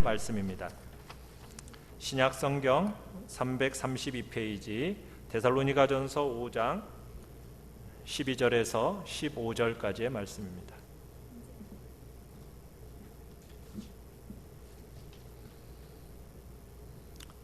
말씀입니다. 신약성경 332페이지 데살로니가전서 5장 12절에서 15절까지의 말씀입니다.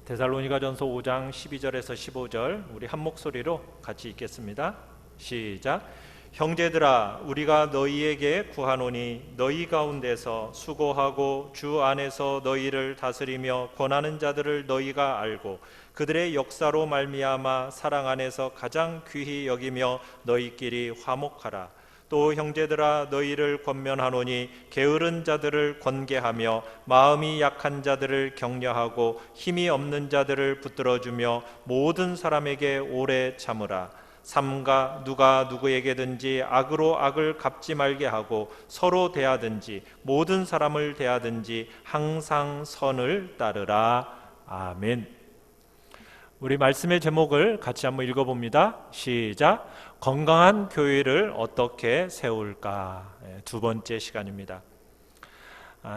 데살로니가전서 5장 12절에서 15절 우리 한 목소리로 같이 읽겠습니다. 시작. 형제들아, 우리가 너희에게 구하노니 너희 가운데서 수고하고 주 안에서 너희를 다스리며 권하는 자들을 너희가 알고 그들의 역사로 말미암아 사랑 안에서 가장 귀히 여기며 너희끼리 화목하라. 또 형제들아, 너희를 권면하노니 게으른 자들을 권계하며 마음이 약한 자들을 격려하고 힘이 없는 자들을 붙들어주며 모든 사람에게 오래 참으라. 삼가 누가 누구에게든지 악으로 악을 갚지 말게 하고 서로 대하든지 모든 사람을 대하든지 항상 선을 따르라. 아멘. 우리 말씀의 제목을 같이 한번 읽어봅니다. 시작. 건강한 교회를 어떻게 세울까? 두 번째 시간입니다.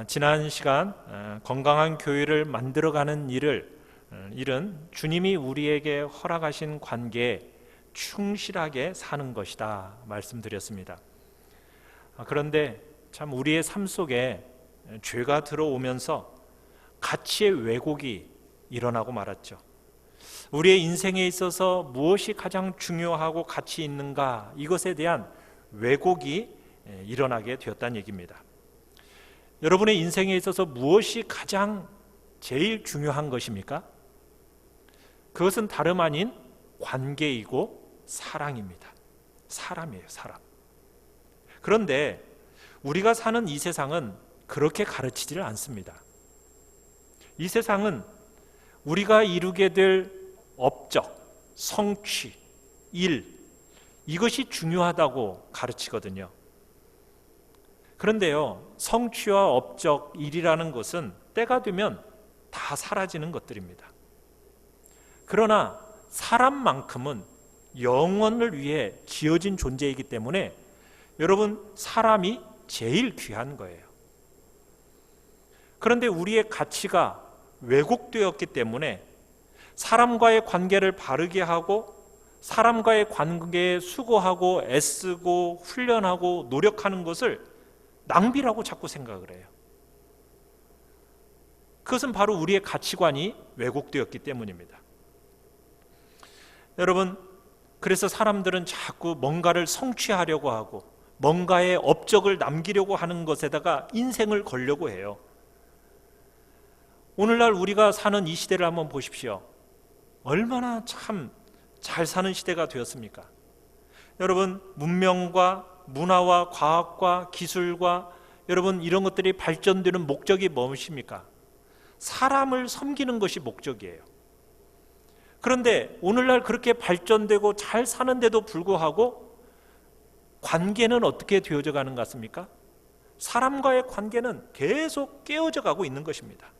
지난 시간 건강한 교회를 만들어가는 일은 주님이 우리에게 허락하신 관계에 충실하게 사는 것이다 말씀드렸습니다. 그런데 참 우리의 삶 속에 죄가 들어오면서 가치의 왜곡이 일어나고 말았죠. 우리의 인생에 있어서 무엇이 가장 중요하고 가치 있는가, 이것에 대한 왜곡이 일어나게 되었다는 얘기입니다. 여러분의 인생에 있어서 무엇이 가장 제일 중요한 것입니까? 그것은 다름 아닌 관계이고 사랑입니다. 사람이에요, 사람. 그런데 우리가 사는 이 세상은 그렇게 가르치지를 않습니다. 이 세상은 우리가 이루게 될 업적, 성취, 일, 이것이 중요하다고 가르치거든요. 그런데요, 성취와 업적, 일이라는 것은 때가 되면 다 사라지는 것들입니다. 그러나 사람만큼은 영원을 위해 지어진 존재이기 때문에 여러분, 사람이 제일 귀한 거예요. 그런데 우리의 가치가 왜곡되었기 때문에 사람과의 관계를 바르게 하고 사람과의 관계에 수고하고 애쓰고 훈련하고 노력하는 것을 낭비라고 자꾸 생각을 해요. 그것은 바로 우리의 가치관이 왜곡되었기 때문입니다. 여러분, 그래서 사람들은 자꾸 뭔가를 성취하려고 하고 뭔가의 업적을 남기려고 하는 것에다가 인생을 걸려고 해요. 오늘날 우리가 사는 이 시대를 한번 보십시오. 얼마나 참 잘 사는 시대가 되었습니까? 여러분, 문명과 문화와 과학과 기술과 여러분 이런 것들이 발전되는 목적이 무엇입니까? 사람을 섬기는 것이 목적이에요. 그런데 오늘날 그렇게 발전되고 잘 사는데도 불구하고 관계는 어떻게 되어져 가는 것 같습니까? 사람과의 관계는 계속 깨어져 가고 있는 것입니다.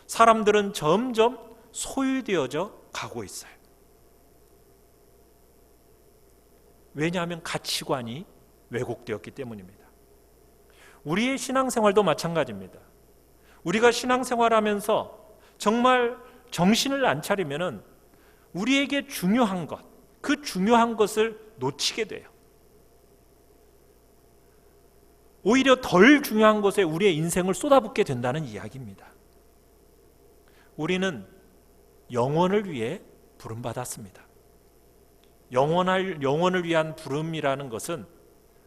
사람들은 점점 소유되어져 가고 있어요. 왜냐하면 가치관이 왜곡되었기 때문입니다. 우리의 신앙생활도 마찬가지입니다. 우리가 신앙생활하면서 정말 정신을 안 차리면은 우리에게 중요한 것, 그 중요한 것을 놓치게 돼요. 오히려 덜 중요한 것에 우리의 인생을 쏟아붓게 된다는 이야기입니다. 우리는 영원을 위해 부름받았습니다. 영원을 위한 부름이라는 것은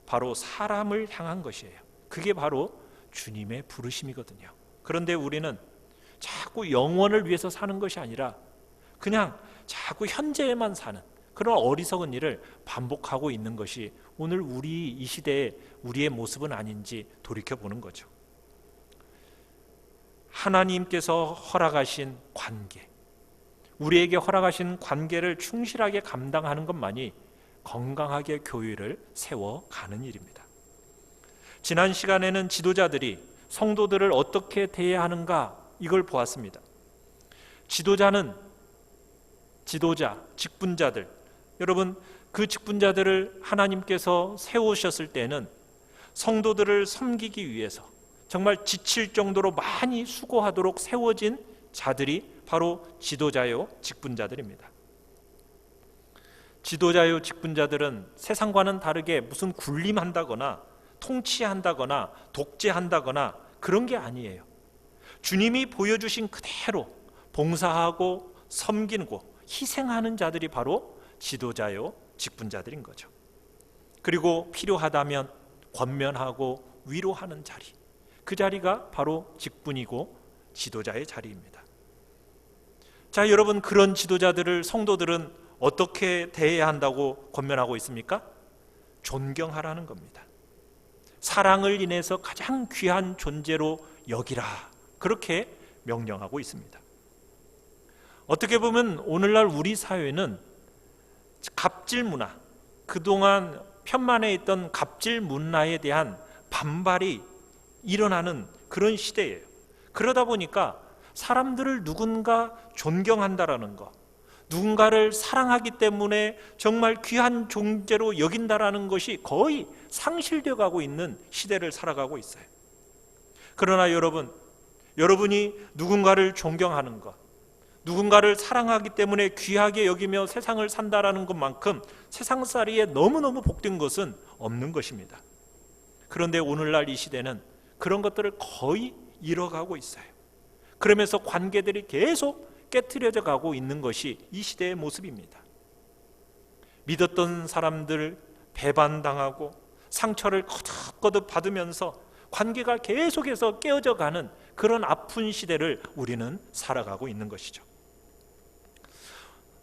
바로 사람을 향한 것이에요. 그게 바로 주님의 부르심이거든요. 그런데 우리는 자꾸 영원을 위해서 사는 것이 아니라 그냥 자꾸 현재에만 사는 그런 어리석은 일을 반복하고 있는 것이 오늘 우리 이 시대의 우리의 모습은 아닌지 돌이켜보는 거죠. 하나님께서 허락하신 관계, 우리에게 허락하신 관계를 충실하게 감당하는 것만이 건강하게 교회를 세워가는 일입니다. 지난 시간에는 지도자들이 성도들을 어떻게 대해야 하는가 이걸 보았습니다. 지도자, 직분자들, 여러분 그 직분자들을 하나님께서 세우셨을 때는 성도들을 섬기기 위해서 정말 지칠 정도로 많이 수고하도록 세워진 자들이 바로 지도자요 직분자들입니다. 지도자요 직분자들은 세상과는 다르게 무슨 군림한다거나 통치한다거나 독재한다거나 그런 게 아니에요. 주님이 보여주신 그대로 봉사하고 섬기고 희생하는 자들이 바로 지도자요 직분자들인 거죠. 그리고 필요하다면 권면하고 위로하는 자리, 그 자리가 바로 직분이고 지도자의 자리입니다. 자, 여러분, 그런 지도자들을 성도들은 어떻게 대해야 한다고 권면하고 있습니까? 존경하라는 겁니다. 사랑을 인해서 가장 귀한 존재로 여기라, 그렇게 명령하고 있습니다. 어떻게 보면 오늘날 우리 사회는 갑질 문화, 그동안 편만에 있던 갑질 문화에 대한 반발이 일어나는 그런 시대예요. 그러다 보니까 사람들을 누군가 존경한다라는 것, 누군가를 사랑하기 때문에 정말 귀한 존재로 여긴다라는 것이 거의 상실되어 가고 있는 시대를 살아가고 있어요. 그러나 여러분이 누군가를 존경하는 것, 누군가를 사랑하기 때문에 귀하게 여기며 세상을 산다라는 것만큼 세상살이에 너무너무 복된 것은 없는 것입니다. 그런데 오늘날 이 시대는 그런 것들을 거의 잃어가고 있어요. 그러면서 관계들이 계속 깨트려져 가고 있는 것이 이 시대의 모습입니다. 믿었던 사람들 배반당하고 상처를 거듭거듭 받으면서 관계가 계속해서 깨어져 가는 그런 아픈 시대를 우리는 살아가고 있는 것이죠.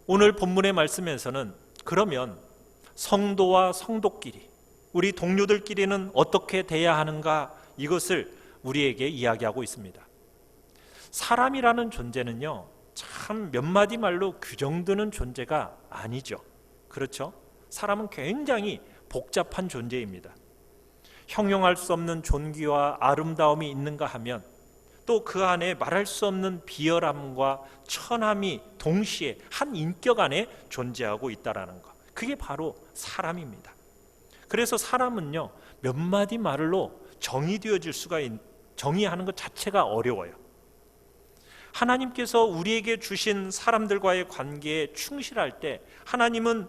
오늘 본문의 말씀에서는 그러면 성도와 성도끼리, 우리 동료들끼리는 어떻게 대해야 하는가, 이것을 우리에게 이야기하고 있습니다. 사람이라는 존재는요, 참 몇 마디 말로 규정되는 존재가 아니죠. 그렇죠? 사람은 굉장히 복잡한 존재입니다. 형용할 수 없는 존귀와 아름다움이 있는가 하면 또 그 안에 말할 수 없는 비열함과 천함이 동시에 한 인격 안에 존재하고 있다는 것, 그게 바로 사람입니다. 그래서 사람은요, 몇 마디 말로 정의되어질 수가 정의하는 것 자체가 어려워요. 하나님께서 우리에게 주신 사람들과의 관계에 충실할 때 하나님은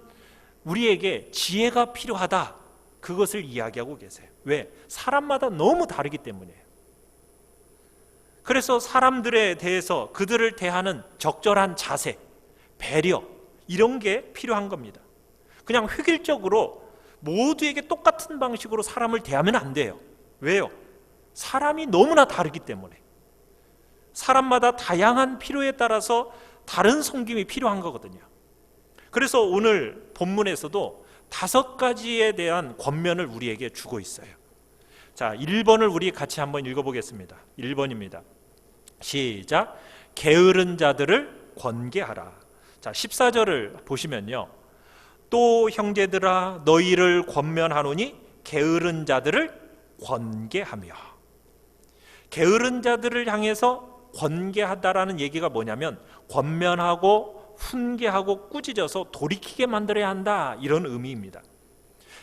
우리에게 지혜가 필요하다, 그것을 이야기하고 계세요. 왜? 사람마다 너무 다르기 때문이에요. 그래서 사람들에 대해서 그들을 대하는 적절한 자세, 배려, 이런 게 필요한 겁니다. 그냥 획일적으로 모두에게 똑같은 방식으로 사람을 대하면 안 돼요. 왜요? 사람이 너무나 다르기 때문에. 사람마다 다양한 필요에 따라서 다른 섬김이 필요한 거거든요. 그래서 오늘 본문에서도 5가지에 대한 권면을 우리에게 주고 있어요. 자, 1번을 우리 같이 한번 읽어보겠습니다. 1번입니다. 시작. 게으른 자들을 권계하라. 자, 14절을 보시면요, 또 형제들아 너희를 권면하노니 게으른 자들을 권계하며. 게으른 자들을 향해서 권계하다라는 얘기가 뭐냐면 권면하고 훈계하고 꾸짖어서 돌이키게 만들어야 한다, 이런 의미입니다.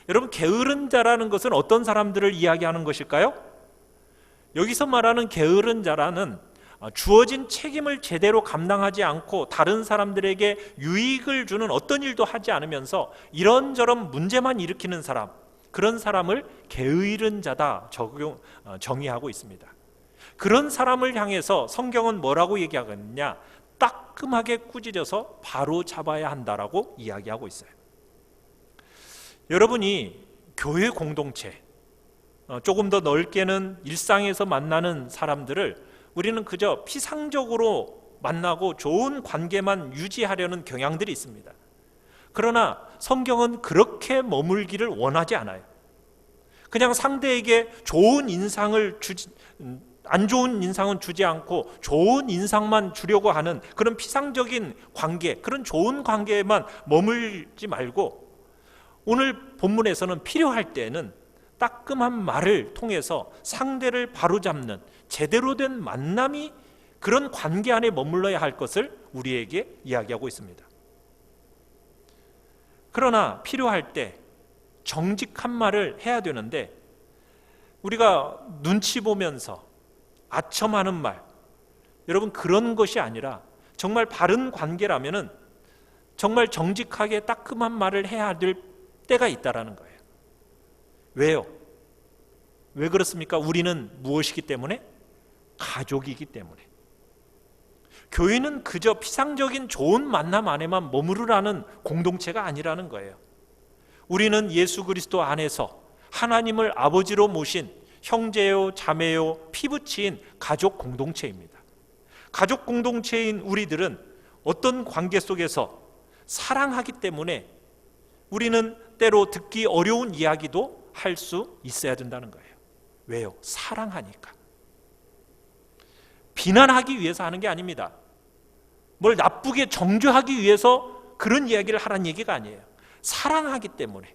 여러분, 게으른 자라는 것은 어떤 사람들을 이야기하는 것일까요? 여기서 말하는 게으른 자라는 주어진 책임을 제대로 감당하지 않고 다른 사람들에게 유익을 주는 어떤 일도 하지 않으면서 이런저런 문제만 일으키는 사람, 그런 사람을 게으른 자다 정의하고 있습니다. 그런 사람을 향해서 성경은 뭐라고 얘기하겠느냐? 따끔하게 꾸짖어서 바로 잡아야 한다라고 이야기하고 있어요. 여러분이 교회 공동체, 조금 더 넓게는 일상에서 만나는 사람들을 우리는 그저 피상적으로 만나고 좋은 관계만 유지하려는 경향들이 있습니다. 그러나 성경은 그렇게 머물기를 원하지 않아요. 그냥 상대에게 좋은 인상을 안 좋은 인상은 주지 않고 좋은 인상만 주려고 하는 그런 피상적인 관계, 그런 좋은 관계에만 머물지 말고 오늘 본문에서는 필요할 때는 따끔한 말을 통해서 상대를 바로잡는 제대로 된 만남이 그런 관계 안에 머물러야 할 것을 우리에게 이야기하고 있습니다. 그러나 필요할 때 정직한 말을 해야 되는데 우리가 눈치 보면서 아첨하는 말, 여러분 그런 것이 아니라 정말 바른 관계라면은 정말 정직하게 따끔한 말을 해야 될 때가 있다라는 거예요. 왜요? 왜 그렇습니까? 우리는 무엇이기 때문에? 가족이기 때문에. 교회는 그저 피상적인 좋은 만남 안에만 머무르라는 공동체가 아니라는 거예요. 우리는 예수 그리스도 안에서 하나님을 아버지로 모신 형제요, 자매요, 피부치인 가족 공동체입니다. 가족 공동체인 우리들은 어떤 관계 속에서 사랑하기 때문에 우리는 때로 듣기 어려운 이야기도 할 수 있어야 된다는 거예요. 왜요? 사랑하니까. 비난하기 위해서 하는 게 아닙니다. 뭘 나쁘게 정죄하기 위해서 그런 이야기를 하라는 얘기가 아니에요. 사랑하기 때문에.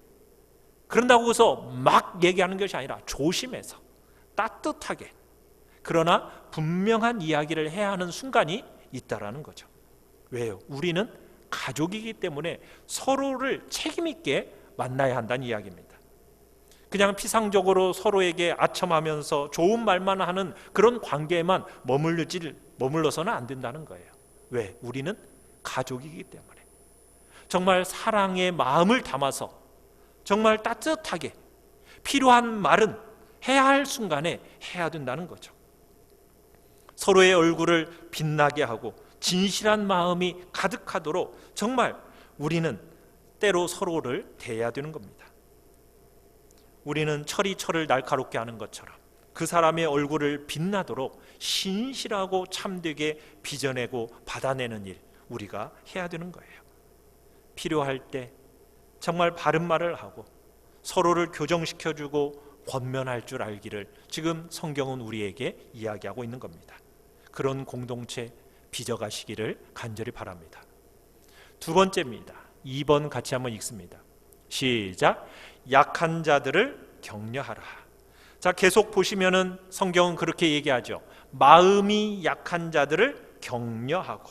그런다고 해서 막 얘기하는 것이 아니라 조심해서 따뜻하게, 그러나 분명한 이야기를 해야 하는 순간이 있다라는 거죠. 왜요? 우리는 가족이기 때문에 서로를 책임 있게 만나야 한다는 이야기입니다. 그냥 피상적으로 서로에게 아첨하면서 좋은 말만 하는 그런 관계에만 머물러서는 안 된다는 거예요. 왜? 우리는 가족이기 때문에. 정말 사랑의 마음을 담아서 정말 따뜻하게 필요한 말은 해야 할 순간에 해야 된다는 거죠. 서로의 얼굴을 빛나게 하고 진실한 마음이 가득하도록 정말 우리는 때로 서로를 대해야 되는 겁니다. 우리는 철이 철을 날카롭게 하는 것처럼 그 사람의 얼굴을 빛나도록 신실하고 참되게 빚어내고 받아내는 일, 우리가 해야 되는 거예요. 필요할 때 정말 바른 말을 하고 서로를 교정시켜주고 권면할 줄 알기를 지금 성경은 우리에게 이야기하고 있는 겁니다. 그런 공동체 빚어가시기를 간절히 바랍니다. 두 번째입니다. 2번 같이 한번 읽습니다. 시작. 약한 자들을 격려하라. 자, 계속 보시면은 성경은 그렇게 얘기하죠. 마음이 약한 자들을 격려하고.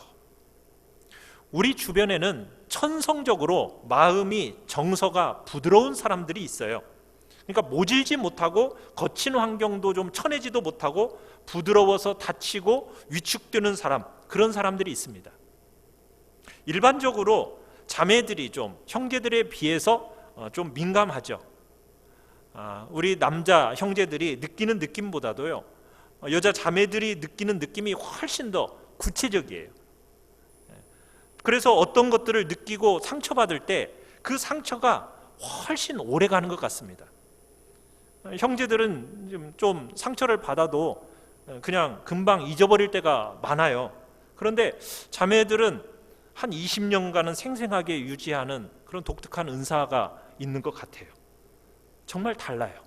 우리 주변에는 천성적으로 마음이 정서가 부드러운 사람들이 있어요. 그러니까 모질지 못하고 거친 환경도 좀 쳐내지도 못하고 부드러워서 다치고 위축되는 사람, 그런 사람들이 있습니다. 일반적으로 자매들이 좀 형제들에 비해서 좀 민감하죠. 우리 남자 형제들이 느끼는 느낌보다도요, 여자 자매들이 느끼는 느낌이 훨씬 더 구체적이에요. 그래서 어떤 것들을 느끼고 상처받을 때 그 상처가 훨씬 오래 가는 것 같습니다. 형제들은 좀 상처를 받아도 그냥 금방 잊어버릴 때가 많아요. 그런데 자매들은 한 20년간은 생생하게 유지하는 그런 독특한 은사가 있는 것 같아요. 정말 달라요.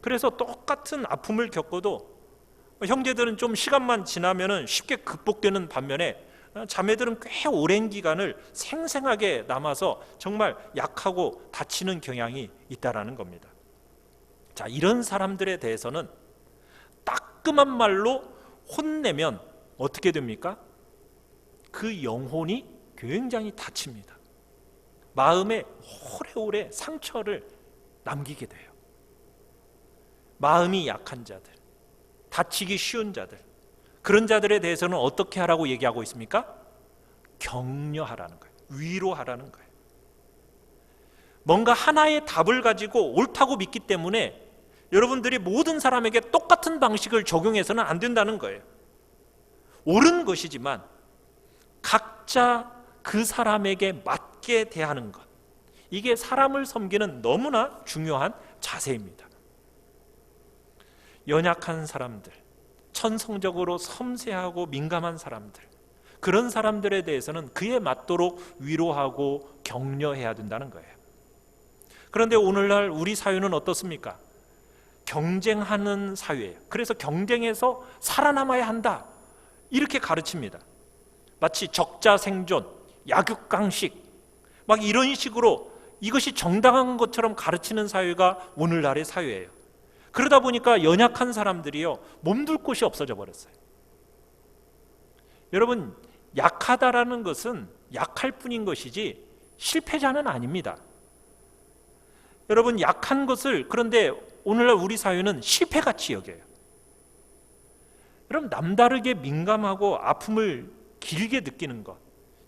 그래서 똑같은 아픔을 겪어도 형제들은 좀 시간만 지나면 쉽게 극복되는 반면에 자매들은 꽤 오랜 기간을 생생하게 남아서 정말 약하고 다치는 경향이 있다라는 겁니다. 자, 이런 사람들에 대해서는 따끔한 말로 혼내면 어떻게 됩니까? 그 영혼이 굉장히 다칩니다. 마음에 오래오래 상처를 남기게 돼요. 마음이 약한 자들, 다치기 쉬운 자들, 그런 자들에 대해서는 어떻게 하라고 얘기하고 있습니까? 격려하라는 거예요. 위로하라는 거예요. 뭔가 하나의 답을 가지고 옳다고 믿기 때문에 여러분들이 모든 사람에게 똑같은 방식을 적용해서는 안 된다는 거예요. 옳은 것이지만 각자 그 사람에게 맞게 대하는 것, 이게 사람을 섬기는 너무나 중요한 자세입니다. 연약한 사람들, 천성적으로 섬세하고 민감한 사람들, 그런 사람들에 대해서는 그에 맞도록 위로하고 격려해야 된다는 거예요. 그런데 오늘날 우리 사회는 어떻습니까? 경쟁하는 사회예요. 그래서 경쟁에서 살아남아야 한다, 이렇게 가르칩니다. 마치 적자 생존, 약육강식, 막 이런 식으로 이것이 정당한 것처럼 가르치는 사회가 오늘날의 사회예요. 그러다 보니까 연약한 사람들이요, 몸둘 곳이 없어져 버렸어요. 여러분, 약하다라는 것은 약할 뿐인 것이지 실패자는 아닙니다. 여러분, 약한 것을, 그런데 오늘날 우리 사회는 실패같이 여겨요. 여러분, 남다르게 민감하고 아픔을 길게 느끼는 것,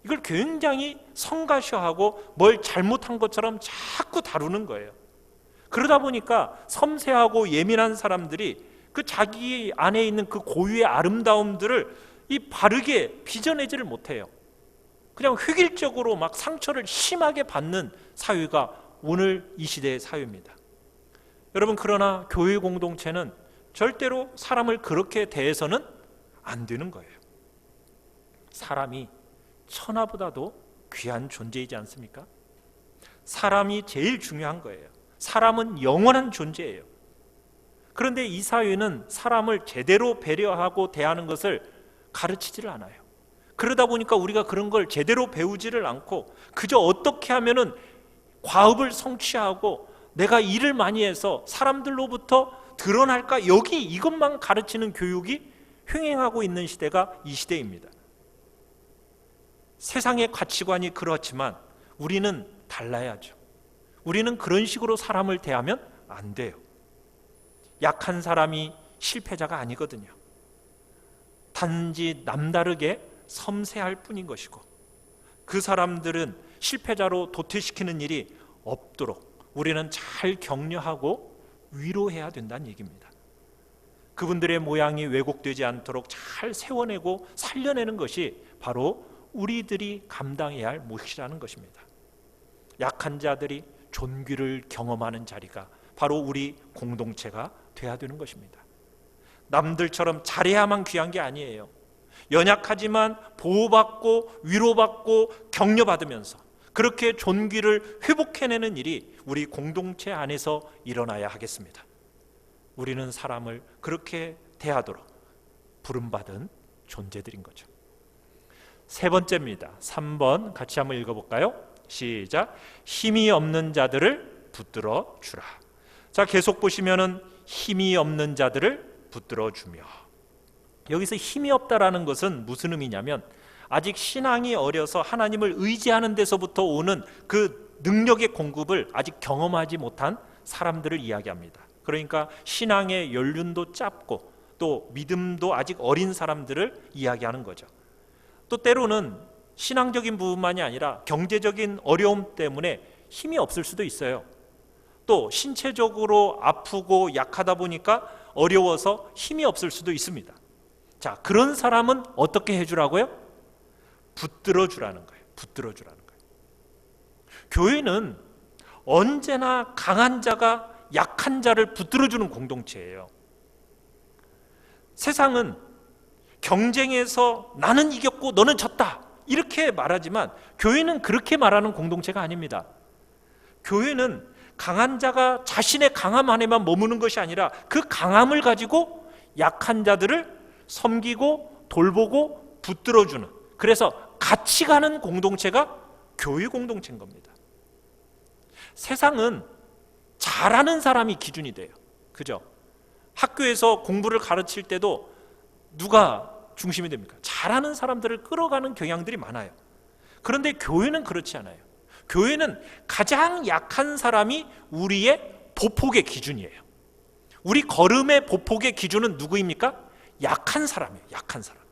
이걸 굉장히 성가셔하고 뭘 잘못한 것처럼 자꾸 다루는 거예요. 그러다 보니까 섬세하고 예민한 사람들이 그 자기 안에 있는 그 고유의 아름다움들을 이 바르게 빚어내지를 못해요. 그냥 획일적으로 막 상처를 심하게 받는 사회가 오늘 이 시대의 사회입니다. 여러분, 그러나 교회 공동체는 절대로 사람을 그렇게 대해서는 안 되는 거예요. 사람이 천하보다도 귀한 존재이지 않습니까? 사람이 제일 중요한 거예요. 사람은 영원한 존재예요. 그런데 이 사회는 사람을 제대로 배려하고 대하는 것을 가르치지를 않아요. 그러다 보니까 우리가 그런 걸 제대로 배우지를 않고 그저 어떻게 하면은 과업을 성취하고 내가 일을 많이 해서 사람들로부터 드러날까, 여기 이것만 가르치는 교육이 횡행하고 있는 시대가 이 시대입니다. 세상의 가치관이 그렇지만 우리는 달라야죠. 우리는 그런 식으로 사람을 대하면 안 돼요. 약한 사람이 실패자가 아니거든요. 단지 남다르게 섬세할 뿐인 것이고, 그 사람들은 실패자로 도태시키는 일이 없도록 우리는 잘 격려하고 위로해야 된다는 얘기입니다. 그분들의 모양이 왜곡되지 않도록 잘 세워내고 살려내는 것이 바로 우리들이 감당해야 할 몫이라는 것입니다. 약한 자들이 존귀를 경험하는 자리가 바로 우리 공동체가 돼야 되는 것입니다. 남들처럼 잘해야만 귀한 게 아니에요. 연약하지만 보호받고 위로받고 격려받으면서 그렇게 존귀를 회복해내는 일이 우리 공동체 안에서 일어나야 하겠습니다. 우리는 사람을 그렇게 대하도록 부름받은 존재들인 거죠. 세 번째입니다. 3번 같이 한번 읽어볼까요? 시작. 힘이 없는 자들을 붙들어 주라. 자, 계속 보시면은 힘이 없는 자들을 붙들어 주며, 여기서 힘이 없다라는 것은 무슨 의미냐면 아직 신앙이 어려서 하나님을 의지하는 데서부터 오는 그 능력의 공급을 아직 경험하지 못한 사람들을 이야기합니다. 그러니까 신앙의 연륜도 짧고 또 믿음도 아직 어린 사람들을 이야기하는 거죠. 또 때로는 신앙적인 부분만이 아니라 경제적인 어려움 때문에 힘이 없을 수도 있어요. 또 신체적으로 아프고 약하다 보니까 어려워서 힘이 없을 수도 있습니다. 자, 그런 사람은 어떻게 해주라고요? 붙들어 주라는 거예요. 붙들어 주라는 거예요. 교회는 언제나 강한 자가 약한 자를 붙들어 주는 공동체예요. 세상은 경쟁에서 나는 이겼고 너는 졌다 이렇게 말하지만 교회는 그렇게 말하는 공동체가 아닙니다. 교회는 강한 자가 자신의 강함 안에만 머무는 것이 아니라 그 강함을 가지고 약한 자들을 섬기고 돌보고 붙들어주는, 그래서 같이 가는 공동체가 교회 공동체인 겁니다. 세상은 잘하는 사람이 기준이 돼요. 그죠? 학교에서 공부를 가르칠 때도 누가 중심이 됩니까? 잘하는 사람들을 끌어가는 경향들이 많아요. 그런데 교회는 그렇지 않아요. 교회는 가장 약한 사람이 우리의 보폭의 기준이에요. 우리 걸음의 보폭의 기준은 누구입니까? 약한 사람이에요. 약한 사람.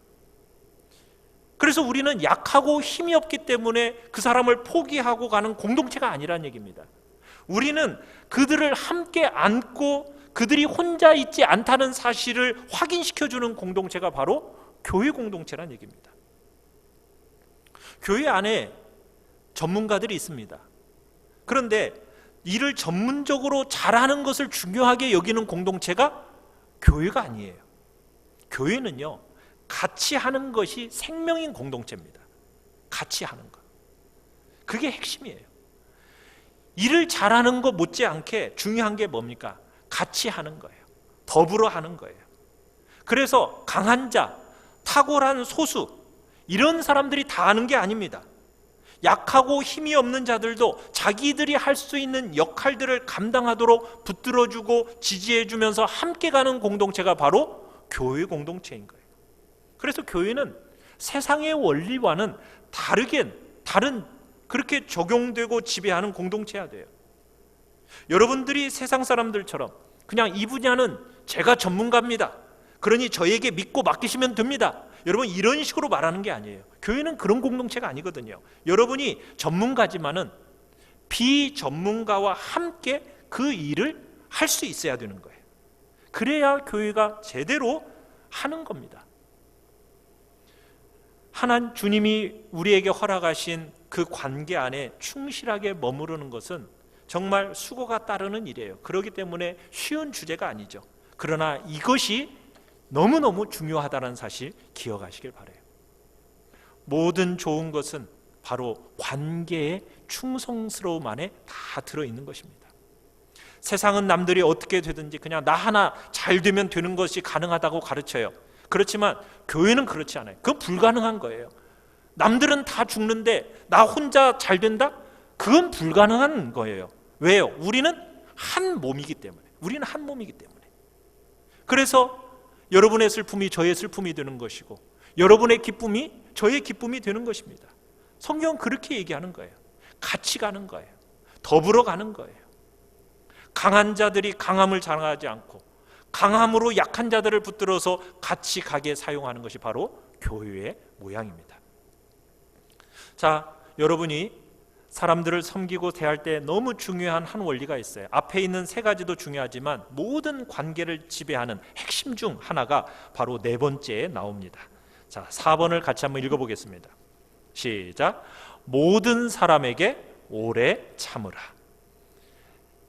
그래서 우리는 약하고 힘이 없기 때문에 그 사람을 포기하고 가는 공동체가 아니라는 얘기입니다. 우리는 그들을 함께 안고 그들이 혼자 있지 않다는 사실을 확인시켜주는 공동체가 바로 교회 공동체라는 얘기입니다. 교회 안에 전문가들이 있습니다. 그런데 일을 전문적으로 잘하는 것을 중요하게 여기는 공동체가 교회가 아니에요. 교회는요, 같이 하는 것이 생명인 공동체입니다. 같이 하는 것. 그게 핵심이에요. 일을 잘하는 것 못지않게 중요한 게 뭡니까? 같이 하는 거예요. 더불어 하는 거예요. 그래서 강한 자, 탁월한 소수, 이런 사람들이 다 하는 게 아닙니다. 약하고 힘이 없는 자들도 자기들이 할 수 있는 역할들을 감당하도록 붙들어주고 지지해주면서 함께 가는 공동체가 바로 교회 공동체인 거예요. 그래서 교회는 세상의 원리와는 다른 그렇게 적용되고 지배하는 공동체여야 돼요. 여러분들이 세상 사람들처럼 그냥 이 분야는 제가 전문가입니다, 그러니 저에게 믿고 맡기시면 됩니다. 여러분, 이런 식으로 말하는 게 아니에요. 교회는 그런 공동체가 아니거든요. 여러분이 전문가지만은 비전문가와 함께 그 일을 할 수 있어야 되는 거예요. 그래야 교회가 제대로 하는 겁니다. 하나님 주님이 우리에게 허락하신 그 관계 안에 충실하게 머무르는 것은 정말 수고가 따르는 일이에요. 그렇기 때문에 쉬운 주제가 아니죠. 그러나 이것이 너무너무 중요하다는 사실 기억하시길 바라요. 모든 좋은 것은 바로 관계의 충성스러움 안에 다 들어있는 것입니다. 세상은 남들이 어떻게 되든지 그냥 나 하나 잘 되면 되는 것이 가능하다고 가르쳐요. 그렇지만 교회는 그렇지 않아요. 그건 불가능한 거예요. 남들은 다 죽는데 나 혼자 잘 된다? 그건 불가능한 거예요. 왜요? 우리는 한 몸이기 때문에. 우리는 한 몸이기 때문에. 그래서 여러분의 슬픔이 저의 슬픔이 되는 것이고 여러분의 기쁨이 저의 기쁨이 되는 것입니다. 성경은 그렇게 얘기하는 거예요. 같이 가는 거예요. 더불어 가는 거예요. 강한 자들이 강함을 자랑하지 않고 강함으로 약한 자들을 붙들어서 같이 가게 사용하는 것이 바로 교회의 모양입니다. 자, 여러분이 사람들을 섬기고 대할 때 너무 중요한 한 원리가 있어요. 앞에 있는 세 가지도 중요하지만 모든 관계를 지배하는 핵심 중 하나가 바로 네 번째에 나옵니다. 자, 4번을 같이 한번 읽어보겠습니다. 시작. 모든 사람에게 오래 참으라.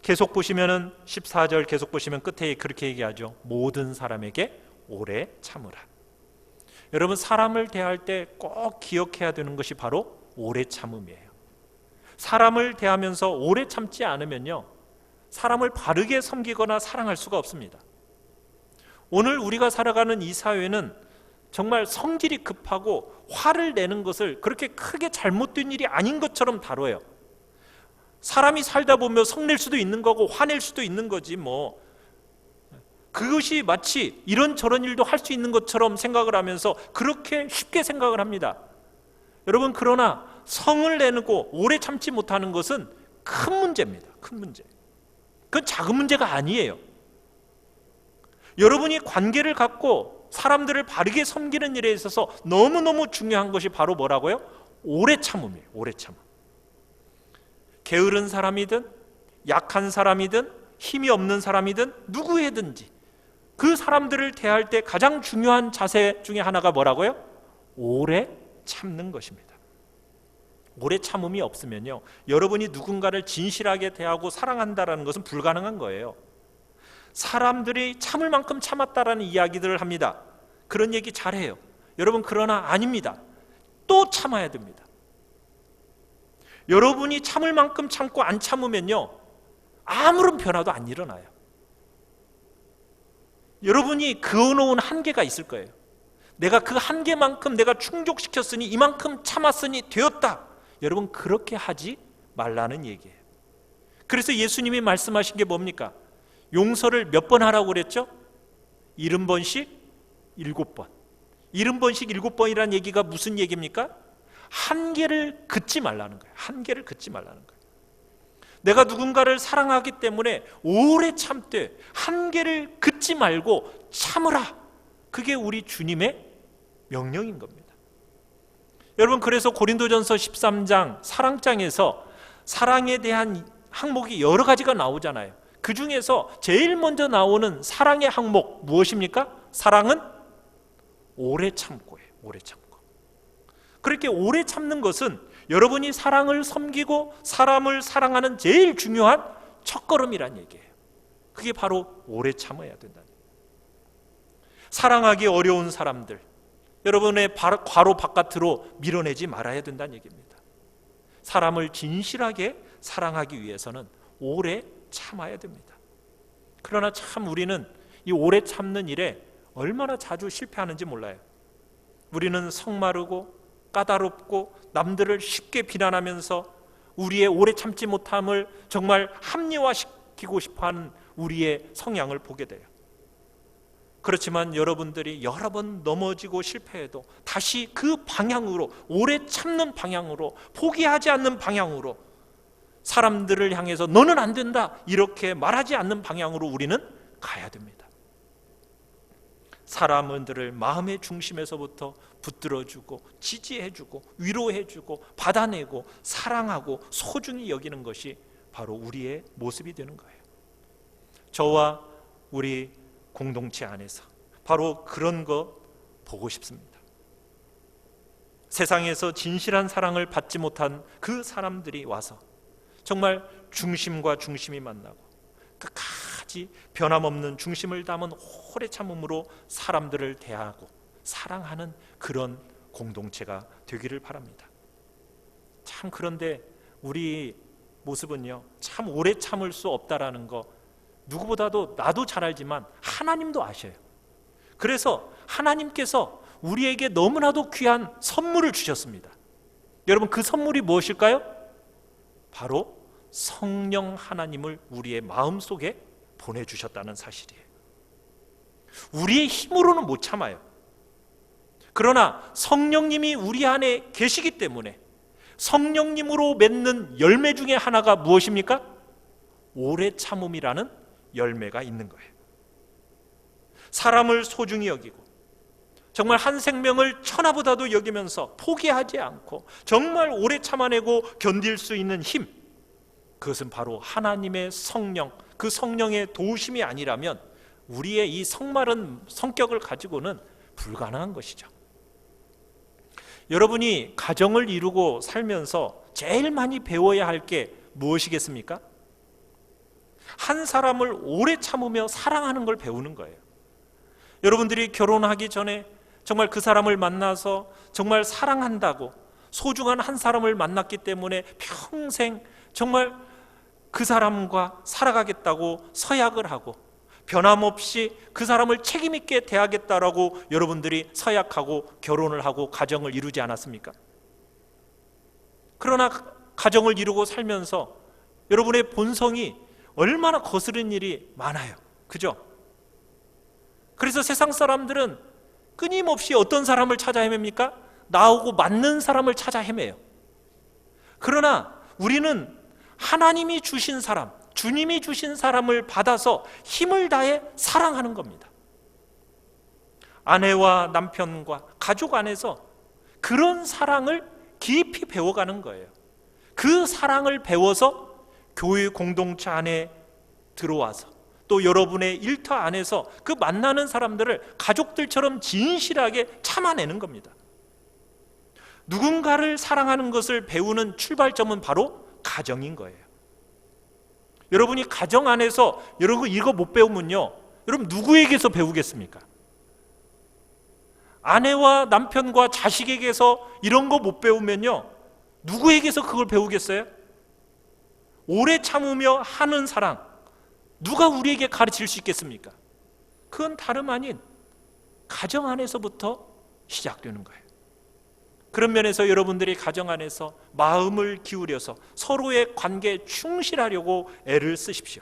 계속 보시면은 14절 계속 보시면 끝에 그렇게 얘기하죠. 모든 사람에게 오래 참으라. 여러분, 사람을 대할 때 꼭 기억해야 되는 것이 바로 오래 참음이에요. 사람을 대하면서 오래 참지 않으면요, 사람을 바르게 섬기거나 사랑할 수가 없습니다. 오늘 우리가 살아가는 이 사회는 정말 성질이 급하고 화를 내는 것을 그렇게 크게 잘못된 일이 아닌 것처럼 다뤄요. 사람이 살다 보면 성낼 수도 있는 거고 화낼 수도 있는 거지 뭐. 그것이 마치 이런저런 일도 할 수 있는 것처럼 생각을 하면서 그렇게 쉽게 생각을 합니다. 여러분, 그러나 성을 내고 오래 참지 못하는 것은 큰 문제입니다. 큰 문제. 그건 작은 문제가 아니에요. 여러분이 관계를 갖고 사람들을 바르게 섬기는 일에 있어서 너무너무 중요한 것이 바로 뭐라고요? 오래 참음이에요. 오래 참음. 게으른 사람이든 약한 사람이든 힘이 없는 사람이든 누구에든지 그 사람들을 대할 때 가장 중요한 자세 중에 하나가 뭐라고요? 오래 참는 것입니다. 오래 참음이 없으면요, 여러분이 누군가를 진실하게 대하고 사랑한다는 것은 불가능한 거예요. 사람들이 참을 만큼 참았다라는 이야기들을 합니다. 그런 얘기 잘해요. 여러분, 그러나 아닙니다. 또 참아야 됩니다. 여러분이 참을 만큼 참고 안 참으면요, 아무런 변화도 안 일어나요. 여러분이 그어놓은 한계가 있을 거예요. 내가 그 한계만큼 내가 충족시켰으니 이만큼 참았으니 되었다. 여러분, 그렇게 하지 말라는 얘기예요. 그래서 예수님이 말씀하신 게 뭡니까? 용서를 몇 번 하라고 그랬죠? 70번씩 7번. 70번씩 7번이라는 얘기가 무슨 얘기입니까? 한계를 긋지 말라는 거예요. 한계를 긋지 말라는 거예요. 내가 누군가를 사랑하기 때문에 오래 참되 한계를 긋지 말고 참으라. 그게 우리 주님의 명령인 겁니다. 여러분, 그래서 고린도전서 13장 사랑장에서 사랑에 대한 항목이 여러 가지가 나오잖아요. 그 중에서 제일 먼저 나오는 사랑의 항목 무엇입니까? 사랑은 오래 참고예요. 오래 참고. 그렇게 오래 참는 것은 여러분이 사랑을 섬기고 사람을 사랑하는 제일 중요한 첫걸음이란 얘기예요. 그게 바로 오래 참아야 된다는 얘기예요. 사랑하기 어려운 사람들, 여러분의 괄호 바깥으로 밀어내지 말아야 된다는 얘기입니다. 사람을 진실하게 사랑하기 위해서는 오래 참아야 됩니다. 그러나 참 우리는 이 오래 참는 일에 얼마나 자주 실패하는지 몰라요. 우리는 성마르고 까다롭고 남들을 쉽게 비난하면서 우리의 오래 참지 못함을 정말 합리화시키고 싶어하는 우리의 성향을 보게 돼요. 그렇지만 여러분들이 여러 번 넘어지고 실패해도 다시 그 방향으로, 오래 참는 방향으로, 포기하지 않는 방향으로, 사람들을 향해서 너는 안 된다 이렇게 말하지 않는 방향으로 우리는 가야 됩니다. 사람들을 마음의 중심에서부터 붙들어주고 지지해주고 위로해주고 받아내고 사랑하고 소중히 여기는 것이 바로 우리의 모습이 되는 거예요. 저와 우리 공동체 안에서 바로 그런 거 보고 싶습니다. 세상에서 진실한 사랑을 받지 못한 그 사람들이 와서 정말 중심과 중심이 만나고 끝까지 변함없는 중심을 담은 오래 참음으로 사람들을 대하고 사랑하는 그런 공동체가 되기를 바랍니다. 참, 그런데 우리 모습은요, 참 오래 참을 수 없다라는 거 누구보다도 나도 잘 알지만 하나님도 아셔요. 그래서 하나님께서 우리에게 너무나도 귀한 선물을 주셨습니다. 여러분, 그 선물이 무엇일까요? 바로 성령 하나님을 우리의 마음속에 보내주셨다는 사실이에요. 우리의 힘으로는 못 참아요. 그러나 성령님이 우리 안에 계시기 때문에 성령님으로 맺는 열매 중에 하나가 무엇입니까? 오래 참음이라는 열매가 있는 거예요. 사람을 소중히 여기고 정말 한 생명을 천하보다도 여기면서 포기하지 않고 정말 오래 참아내고 견딜 수 있는 힘, 그것은 바로 하나님의 성령, 그 성령의 도우심이 아니라면 우리의 이 성마른 성격을 가지고는 불가능한 것이죠. 여러분이 가정을 이루고 살면서 제일 많이 배워야 할 게 무엇이겠습니까? 한 사람을 오래 참으며 사랑하는 걸 배우는 거예요. 여러분들이 결혼하기 전에 정말 그 사람을 만나서 정말 사랑한다고 소중한 한 사람을 만났기 때문에 평생 정말 그 사람과 살아가겠다고 서약을 하고 변함없이 그 사람을 책임 있게 대하겠다라고 여러분들이 서약하고 결혼을 하고 가정을 이루지 않았습니까? 그러나 가정을 이루고 살면서 여러분의 본성이 얼마나 거스른 일이 많아요. 그죠? 그래서 세상 사람들은 끊임없이 어떤 사람을 찾아 헤맵니까? 나하고 맞는 사람을 찾아 헤매요. 그러나 우리는 하나님이 주신 사람, 주님이 주신 사람을 받아서 힘을 다해 사랑하는 겁니다. 아내와 남편과 가족 안에서 그런 사랑을 깊이 배워가는 거예요. 그 사랑을 배워서 교회 공동체 안에 들어와서 또 여러분의 일터 안에서 그 만나는 사람들을 가족들처럼 진실하게 참아내는 겁니다. 누군가를 사랑하는 것을 배우는 출발점은 바로 가정인 거예요. 여러분이 가정 안에서 여러분 이거 못 배우면요, 여러분 누구에게서 배우겠습니까? 아내와 남편과 자식에게서 이런 거 못 배우면요, 누구에게서 그걸 배우겠어요? 오래 참으며 하는 사랑, 누가 우리에게 가르칠 수 있겠습니까? 그건 다름 아닌 가정 안에서부터 시작되는 거예요. 그런 면에서 여러분들이 가정 안에서 마음을 기울여서 서로의 관계에 충실하려고 애를 쓰십시오.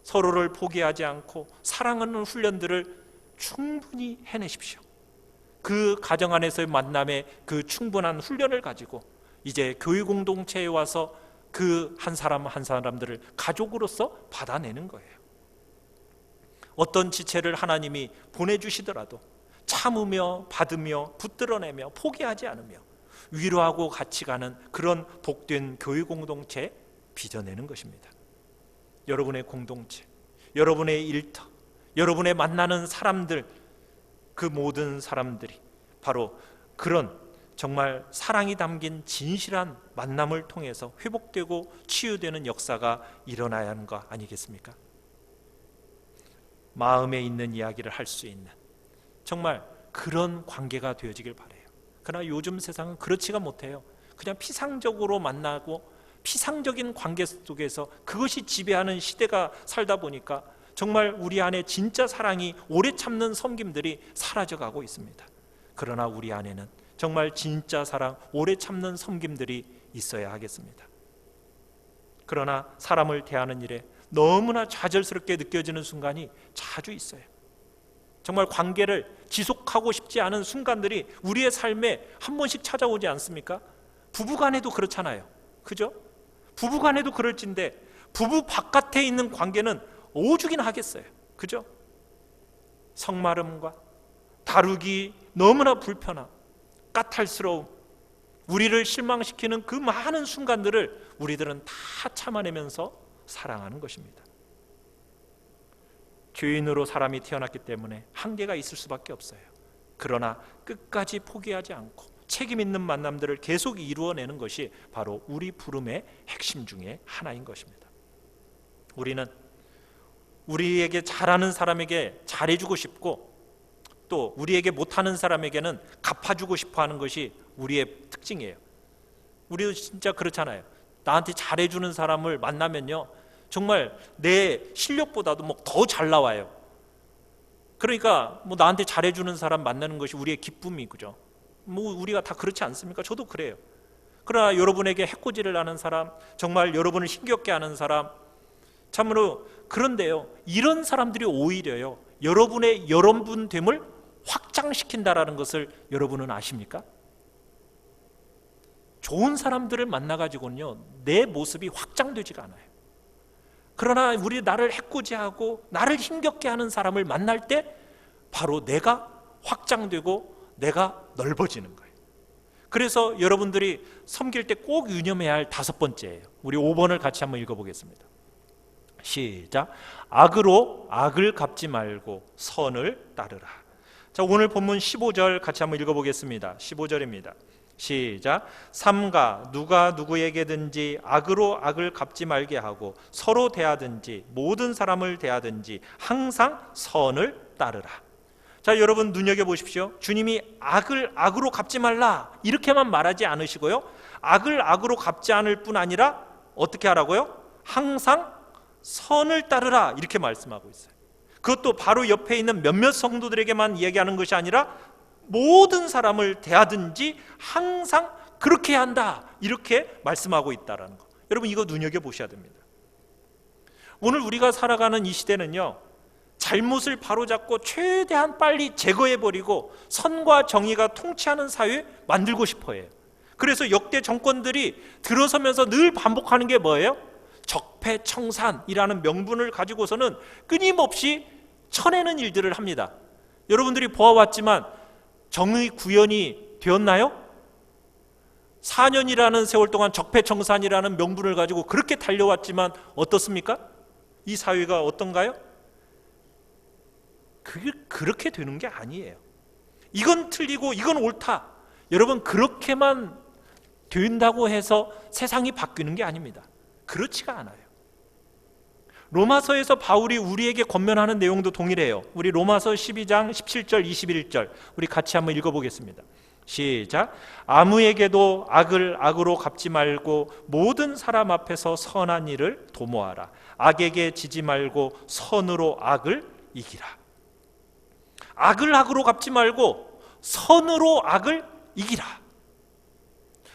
서로를 포기하지 않고 사랑하는 훈련들을 충분히 해내십시오. 그 가정 안에서의 만남의 그 충분한 훈련을 가지고 이제 교회 공동체에 와서 그 한 사람 한 사람들을 가족으로서 받아내는 거예요. 어떤 지체를 하나님이 보내주시더라도 참으며 받으며 붙들어내며 포기하지 않으며 위로하고 같이 가는 그런 복된 교회 공동체 빚어내는 것입니다. 여러분의 공동체, 여러분의 일터, 여러분의 만나는 사람들, 그 모든 사람들이 바로 그런 정말 사랑이 담긴 진실한 만남을 통해서 회복되고 치유되는 역사가 일어나야 하는 거 아니겠습니까? 마음에 있는 이야기를 할 수 있는 정말 그런 관계가 되어지길 바라요. 그러나 요즘 세상은 그렇지가 못해요. 그냥 피상적으로 만나고 피상적인 관계 속에서 그것이 지배하는 시대가 살다 보니까 정말 우리 안에 진짜 사랑이 오래 참는 섬김들이 사라져가고 있습니다. 그러나 우리 안에는 정말 진짜 사랑, 오래 참는 섬김들이 있어야 하겠습니다. 그러나 사람을 대하는 일에 너무나 좌절스럽게 느껴지는 순간이 자주 있어요. 정말 관계를 지속하고 싶지 않은 순간들이 우리의 삶에 한 번씩 찾아오지 않습니까? 부부간에도 그렇잖아요. 그죠? 부부간에도 그럴진데 부부 바깥에 있는 관계는 오죽이나 하겠어요. 그죠? 성마름과 다루기 너무나 불편함, 까탈스러움, 우리를 실망시키는 그 많은 순간들을 우리들은 다 참아내면서 사랑하는 것입니다. 죄인으로 사람이 태어났기 때문에 한계가 있을 수밖에 없어요. 그러나 끝까지 포기하지 않고 책임 있는 만남들을 계속 이루어내는 것이 바로 우리 부름의 핵심 중에 하나인 것입니다. 우리는 우리에게 잘하는 사람에게 잘해주고 싶고, 또 우리에게 못하는 사람에게는 갚아주고 싶어하는 것이 우리의 특징이에요. 우리도 진짜 그렇잖아요. 나한테 잘해주는 사람을 만나면요, 정말 내 실력보다도 더 잘 나와요. 그러니까 나한테 잘해주는 사람 만나는 것이 우리의 기쁨이, 그죠? 우리가 다 그렇지 않습니까? 저도 그래요. 그러나 여러분에게 해코지를 하는 사람, 정말 여러분을 힘겹게 하는 사람, 참으로 그런데요, 이런 사람들이 오히려요, 여러분의 여러분됨을 확장시킨다라는 것을 여러분은 아십니까? 좋은 사람들을 만나가지고는요, 내 모습이 확장되지가 않아요. 그러나 나를 해코지하고 나를 힘겹게 하는 사람을 만날 때 바로 내가 확장되고 내가 넓어지는 거예요. 그래서 여러분들이 섬길 때 꼭 유념해야 할 5번째예요. 우리 5번을 같이 한번 읽어보겠습니다. 시작. 악으로 악을 갚지 말고 선을 따르라. 자, 오늘 본문 15절 같이 한번 읽어보겠습니다. 15절입니다. 시작. 삼가 누가 누구에게든지 악으로 악을 갚지 말게 하고 서로 대하든지 모든 사람을 대하든지 항상 선을 따르라. 자, 여러분 눈여겨보십시오. 주님이 악을 악으로 갚지 말라 이렇게만 말하지 않으시고요, 악을 악으로 갚지 않을 뿐 아니라 어떻게 하라고요? 항상 선을 따르라 이렇게 말씀하고 있어요. 그것도 바로 옆에 있는 몇몇 성도들에게만 이야기하는 것이 아니라 모든 사람을 대하든지 항상 그렇게 해야 한다 이렇게 말씀하고 있다는 거, 여러분 이거 눈여겨보셔야 됩니다. 오늘 우리가 살아가는 이 시대는요, 잘못을 바로잡고 최대한 빨리 제거해버리고 선과 정의가 통치하는 사회 만들고 싶어해요. 그래서 역대 정권들이 들어서면서 늘 반복하는 게 뭐예요? 적폐청산이라는 명분을 가지고서는 끊임없이 쳐내는 일들을 합니다. 여러분들이 보아왔지만 정의 구현이 되었나요? 4년이라는 세월 동안 적폐청산이라는 명분을 가지고 그렇게 달려왔지만 어떻습니까? 이 사회가 어떤가요? 그게 그렇게 되는 게 아니에요. 이건 틀리고 이건 옳다, 여러분 그렇게만 된다고 해서 세상이 바뀌는 게 아닙니다. 그렇지가 않아요. 로마서에서 바울이 우리에게 권면하는 내용도 동일해요. 우리 로마서 12장 17절 21절 우리 같이 한번 읽어보겠습니다. 시작. 아무에게도 악을 악으로 갚지 말고 모든 사람 앞에서 선한 일을 도모하라. 악에게 지지 말고 선으로 악을 이기라. 악을 악으로 갚지 말고 선으로 악을 이기라.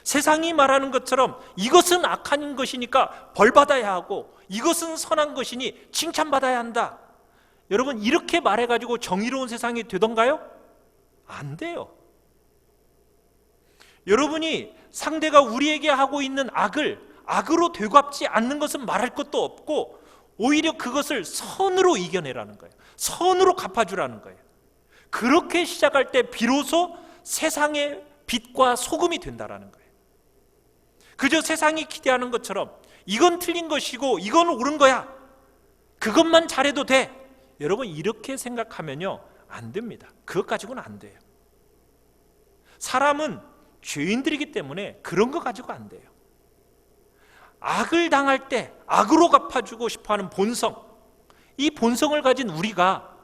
세상이 말하는 것처럼 이것은 악한 것이니까 벌받아야 하고 이것은 선한 것이니 칭찬받아야 한다, 여러분 이렇게 말해가지고 정의로운 세상이 되던가요? 안 돼요. 여러분이 상대가 우리에게 하고 있는 악을 악으로 되갚지 않는 것은 말할 것도 없고 오히려 그것을 선으로 이겨내라는 거예요. 선으로 갚아주라는 거예요. 그렇게 시작할 때 비로소 세상의 빛과 소금이 된다라는 거예요. 그저 세상이 기대하는 것처럼 이건 틀린 것이고 이건 옳은 거야, 그것만 잘해도 돼, 여러분 이렇게 생각하면요 안 됩니다. 그것 가지고는 안 돼요. 사람은 죄인들이기 때문에 그런 거 가지고 안 돼요. 악을 당할 때 악으로 갚아주고 싶어하는 본성, 이 본성을 가진 우리가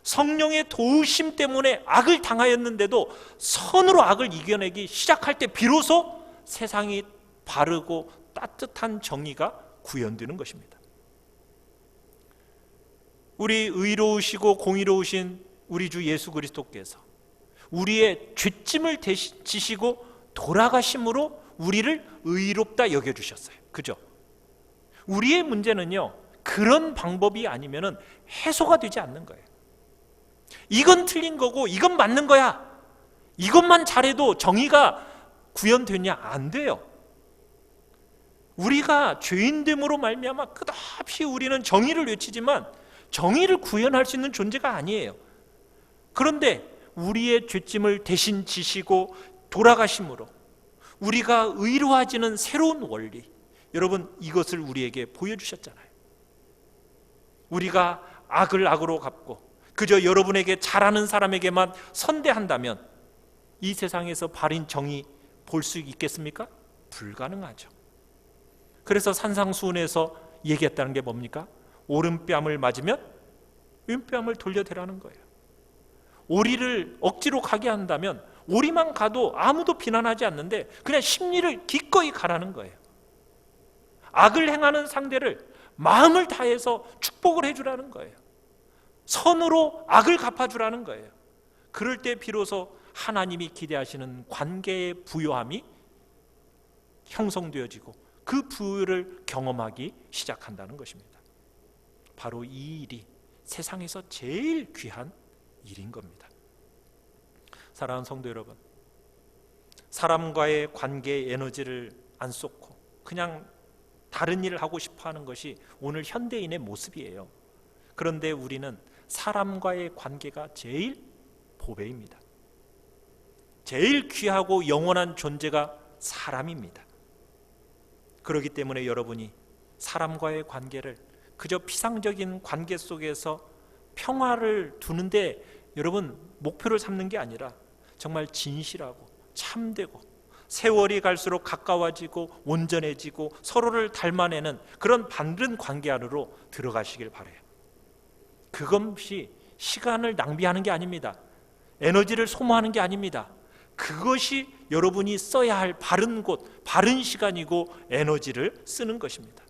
성령의 도우심 때문에 악을 당하였는데도 선으로 악을 이겨내기 시작할 때 비로소 세상이 바르고 따뜻한 정의가 구현되는 것입니다. 우리 의로우시고 공의로우신 우리 주 예수 그리스도께서 우리의 죄짐을 지시고 돌아가심으로 우리를 의롭다 여겨주셨어요. 그죠? 우리의 문제는요, 그런 방법이 아니면 해소가 되지 않는 거예요. 이건 틀린 거고 이건 맞는 거야, 이것만 잘해도 정의가 구현되냐? 안 돼요. 우리가 죄인됨으로 말미암아 끝없이 우리는 정의를 외치지만 정의를 구현할 수 있는 존재가 아니에요. 그런데 우리의 죄짐을 대신 지시고 돌아가심으로 우리가 의로워지는 새로운 원리, 여러분 이것을 우리에게 보여주셨잖아요. 우리가 악을 악으로 갚고 그저 여러분에게 잘하는 사람에게만 선대한다면 이 세상에서 바른 정의 볼 수 있겠습니까? 불가능하죠. 그래서 산상수훈에서 얘기했다는 게 뭡니까? 오른뺨을 맞으면 왼뺨을 돌려대라는 거예요. 오리를 억지로 가게 한다면 오리만 가도 아무도 비난하지 않는데 그냥 심리를 기꺼이 가라는 거예요. 악을 행하는 상대를 마음을 다해서 축복을 해주라는 거예요. 선으로 악을 갚아주라는 거예요. 그럴 때 비로소 하나님이 기대하시는 관계의 부요함이 형성되어지고 그 부요를 경험하기 시작한다는 것입니다. 바로 이 일이 세상에서 제일 귀한 일인 겁니다. 사랑하는 성도 여러분, 사람과의 관계의 에너지를 안 쏟고 그냥 다른 일을 하고 싶어 하는 것이 오늘 현대인의 모습이에요. 그런데 우리는 사람과의 관계가 제일 보배입니다. 제일 귀하고 영원한 존재가 사람입니다. 그렇기 때문에 여러분이 사람과의 관계를 그저 피상적인 관계 속에서 평화를 두는데 여러분 목표를 삼는 게 아니라 정말 진실하고 참되고 세월이 갈수록 가까워지고 온전해지고 서로를 닮아내는 그런 바른 관계 안으로 들어가시길 바라요. 그것이 시간을 낭비하는 게 아닙니다. 에너지를 소모하는 게 아닙니다. 그것이 여러분이 써야 할 바른 곳, 바른 시간이고 에너지를 쓰는 것입니다.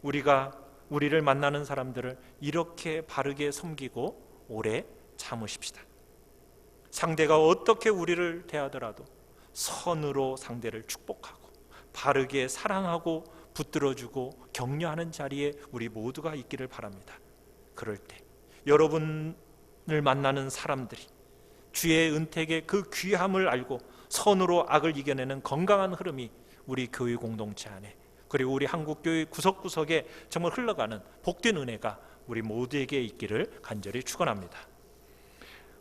우리가 우리를 만나는 사람들을 이렇게 바르게 섬기고 오래 참으십시다. 상대가 어떻게 우리를 대하더라도 선으로 상대를 축복하고 바르게 사랑하고 붙들어주고 격려하는 자리에 우리 모두가 있기를 바랍니다. 그럴 때 여러분을 만나는 사람들이 주의 은택의 그 귀함을 알고 선으로 악을 이겨내는 건강한 흐름이 우리 교회 공동체 안에 그리고 우리 한국교회 구석구석에 정말 흘러가는 복된 은혜가 우리 모두에게 있기를 간절히 축원합니다.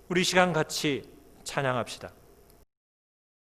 우리 시간 같이 찬양합시다.